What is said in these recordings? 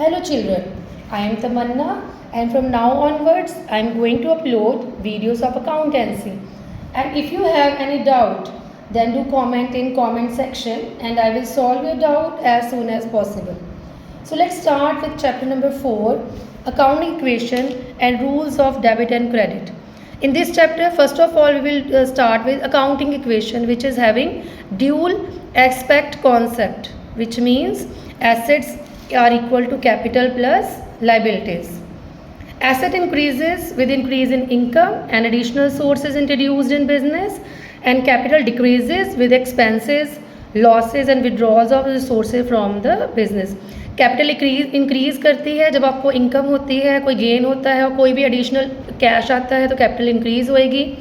Hello children, I am Tamanna and from now onwards I am going to upload videos of accountancy. And if you have any doubt, then do comment in comment section and I will solve your doubt as soon as possible. So let's start with chapter number 4, accounting equation and rules of debit and credit. In this chapter, first of all, we will start with accounting equation, which is having dual aspect concept, which means assets are equal to capital plus liabilities. Asset increases with increase in income and additional sources introduced in business, and capital decreases with expenses, losses and withdrawals of resources from the business. Capital increase करती है जब आपको income होती है, कोई gain होता है और कोई भी एडिशनल कैश आता है तो कैपिटल इंक्रीज़ होएगी,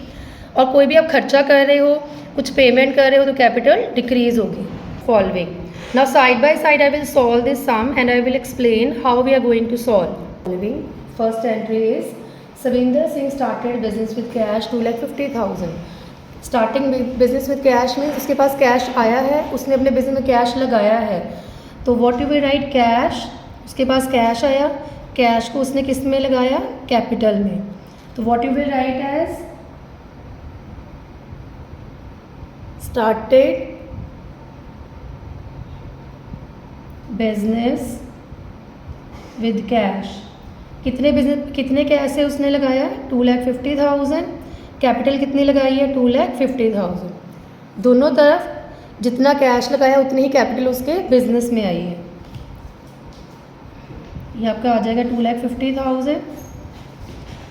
और कोई भी आप खर्चा कर रहे हो, कुछ पेमेंट कर रहे हो तो कैपिटल डिक्रीज़ होगी. Following. Now side by side I will solve this sum and I will explain how we are going to solve. Following. First entry is Savinder Singh started business with cash 2,50,000. Starting business with cash means उसके पास cash आया है, उसने अपने business में cash लगाया है. तो what you will right cash, उसके पास कैश आया, कैश को उसने किस में लगाया, कैपिटल में. तो what you will write as started business with cash. कितने कैश से उसने लगाया, 2,50,000. कैपिटल कितनी लगाई है, 2,50,000. दोनों तरफ जितना कैश लगाया उतनी ही कैपिटल उसके बिजनेस में आई है. ये आपका आ जाएगा 2,50,000.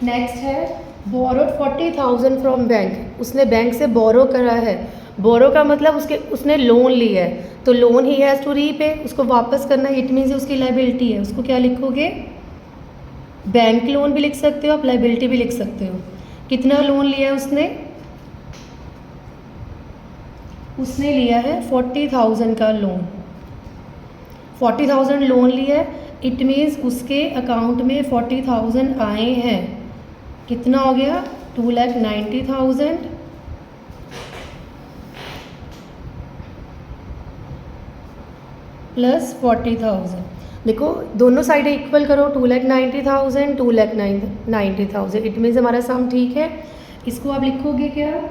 नेक्स्ट है बोरोड 40,000 फ्रॉम बैंक. उसने बैंक से बोरो करा है. बोरो का मतलब उसने लोन लिया है, तो लोन ही हैज़ टू रीपे, उसको वापस करना. इट मीन्स उसकी लाइबिलिटी है. उसको क्या लिखोगे, बैंक लोन भी लिख सकते हो आप, लाइबिलिटी भी लिख सकते हो. कितना लोन लिया है उसने लिया है 40,000 का लोन. 40,000 लोन लिया है, इट मीन्स उसके अकाउंट में 40,000 आए हैं. कितना हो गया, 2,90,000 प्लस 40,000. देखो दोनों साइड इक्वल करो, 2,90,000 2,90,000. इट मीन्स हमारा सम ठीक है. इसको आप लिखोगे क्या,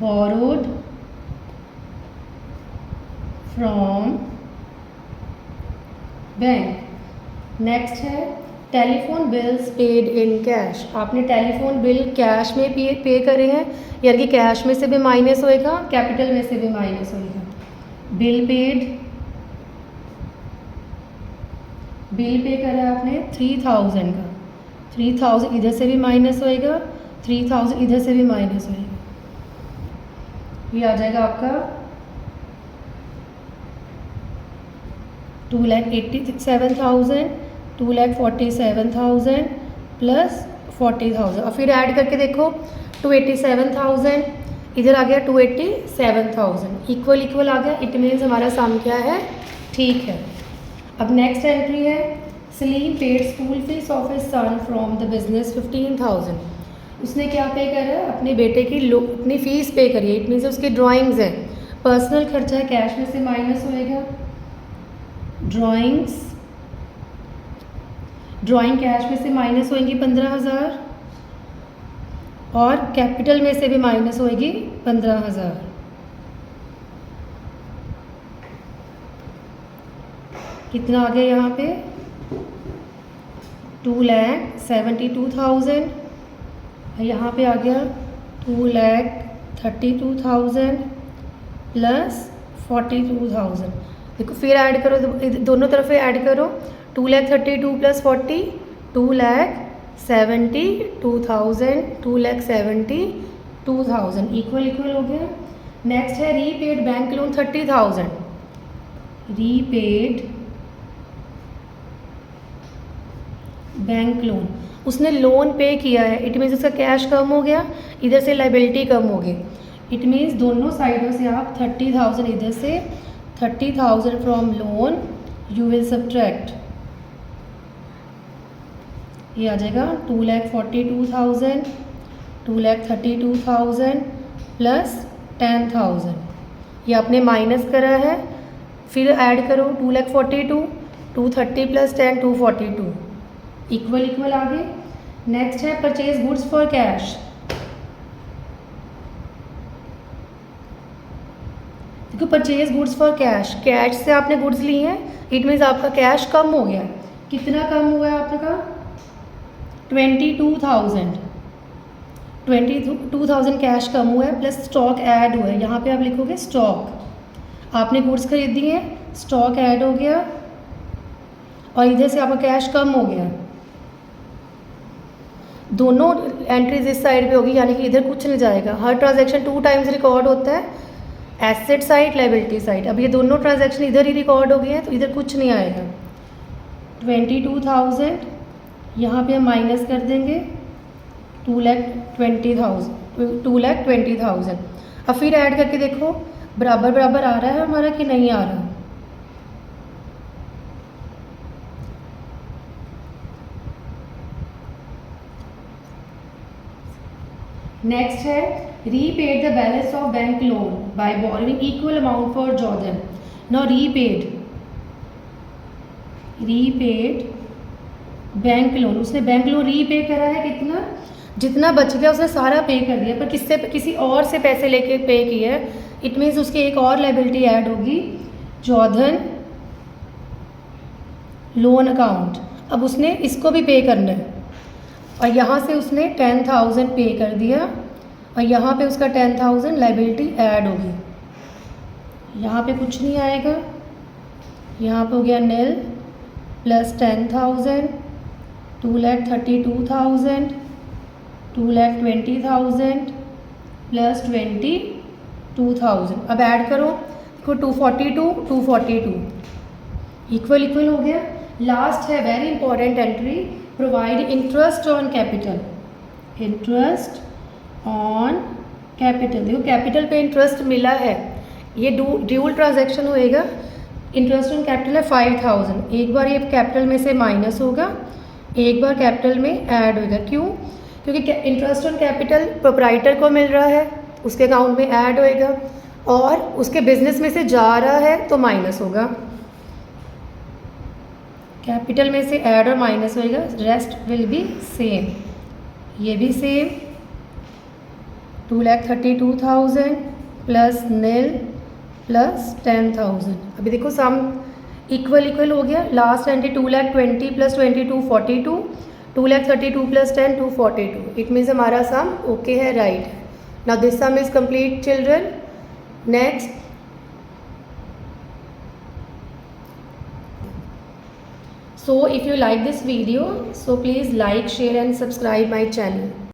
borrowed from बैंक. नेक्स्ट है telephone bills paid in cash. आपने टेलीफोन बिल कैश में पे करे हैं, यानी कि कैश में से भी माइनस होएगा, कैपिटल में से भी माइनस होएगा. बिल पे करा है आपने 3,000 का. 3,000 इधर से भी माइनस होएगा, 3,000 इधर से भी माइनस होएगा. ये आ जाएगा आपका 2,87,000, 2,47,000 प्लस 40,000. और फिर ऐड करके देखो, 287,000 इधर आ गया, 287,000 इक्वल आ गया. इट मीन्स हमारा सम क्या है, ठीक है. अब नेक्स्ट एंट्री है Salim paid school fees of his sun from the business 15,000. उसने क्या पे करा है, अपने बेटे की अपनी फ़ीस पे करी है. इट मीन्स उसकी ड्राइंग्स हैं, पर्सनल खर्चा है, कैश में से माइनस होएगा. ड्राइंग कैश में से माइनस होएगी 15,000 और कैपिटल में से भी माइनस होएगी 15,000. कितना आ गया यहाँ पे, 2,72,000. यहाँ पे आ गया 2,32,000 प्लस 42,000. देखो फिर ऐड करो, दोनों तरफ ऐड करो. 2,32,000 प्लस 40, 2,72,000, 2,72,000 इक्वल हो गया. नेक्स्ट है repaid bank loan 30,000. Repaid bank loan, उसने लोन पे किया है. इट मीन्स उसका कैश कम हो गया, इधर से लाइबिलिटी कम हो गई. इट मीन्स दोनों साइडों से आप 30,000 इधर से 30,000 from loan you will subtract. ये आ जाएगा 2,42,000, 2,32,000 प्लस 10,000. ये आपने माइनस करा है, फिर ऐड करो 2,42,000, 230 प्लस 10 242 इक्वल इक्वल आगे। नेक्स्ट है परचेज गुड्स फॉर कैश। देखो purchase goods for cash, cash से आपने गुड्स ली हैं, इट मीन्स आपका कैश कम हो गया। कितना कम हुआ है आपका? 22,000 कैश कम हुआ है, प्लस स्टॉक ऐड हुआ है। यहाँ पे आप लिखोगे स्टॉक, आपने गुड्स खरीदी हैं, स्टॉक ऐड हो गया और इधर से आपका कैश कम हो गया। दोनों एंट्रीज इस साइड पे होगी, यानी कि इधर कुछ नहीं जाएगा। हर ट्रांजैक्शन 2 टाइम्स रिकॉर्ड होता है, एसेट साइड लायबिलिटी साइड। अब ये दोनों ट्रांजैक्शन इधर ही रिकॉर्ड हो गए हैं तो इधर कुछ नहीं आएगा। 22,000 यहाँ पे हम माइनस कर देंगे 2,20,000। अब फिर ऐड करके देखो बराबर बराबर आ रहा है हमारा कि नहीं आ रहा। नेक्स्ट है repaid the balance of bank loan by borrowing equal amount for Jordan. Now repaid bank loan, उसने बैंक लोन रीपे करा है कितना, जितना बच गया उसने सारा पे कर दिया, पर किससे, किसी और से पैसे लेके पे किया है। इट मीन्स उसकी एक और लायबिलिटी ऐड होगी, जॉर्डन लोन अकाउंट। अब उसने इसको भी पे करना है और यहाँ से उसने 10,000 पे कर दिया और यहाँ पे उसका 10,000 लायबिलिटी ऐड होगी। यहाँ पे कुछ नहीं आएगा, यहाँ पे हो गया नील प्लस 10,000 2,32,000 2,20,000 प्लस 22,000। अब ऐड करो, देखो 242 इक्वल इक्वल हो गया। लास्ट है very important entry, provide interest on capital. Interest on capital, देखो कैपिटल पे इंटरेस्ट मिला है, ये ड्यूल ट्रांजैक्शन होएगा। इंटरेस्ट ऑन कैपिटल है 5,000, एक बार ये कैपिटल में से माइनस होगा, एक बार कैपिटल में ऐड होगा। क्यों? क्योंकि इंटरेस्ट ऑन कैपिटल प्रोप्राइटर को मिल रहा है, उसके अकाउंट में ऐड होएगा, और उसके बिजनेस में से जा रहा है तो माइनस होगा। कैपिटल में से ऐड और माइनस होएगा, रेस्ट विल बी सेम। ये भी सेम 2,32,000 प्लस नील प्लस 10,000। अभी देखो सम इक्वल इक्वल हो गया। Last entry 2,20,000 plus 22 42, 2,32,000 plus 10 242। It means हमारा सम ओके है, राइट है। Now this some is complete children. Next, so if you like this video, so please like, share and subscribe my channel.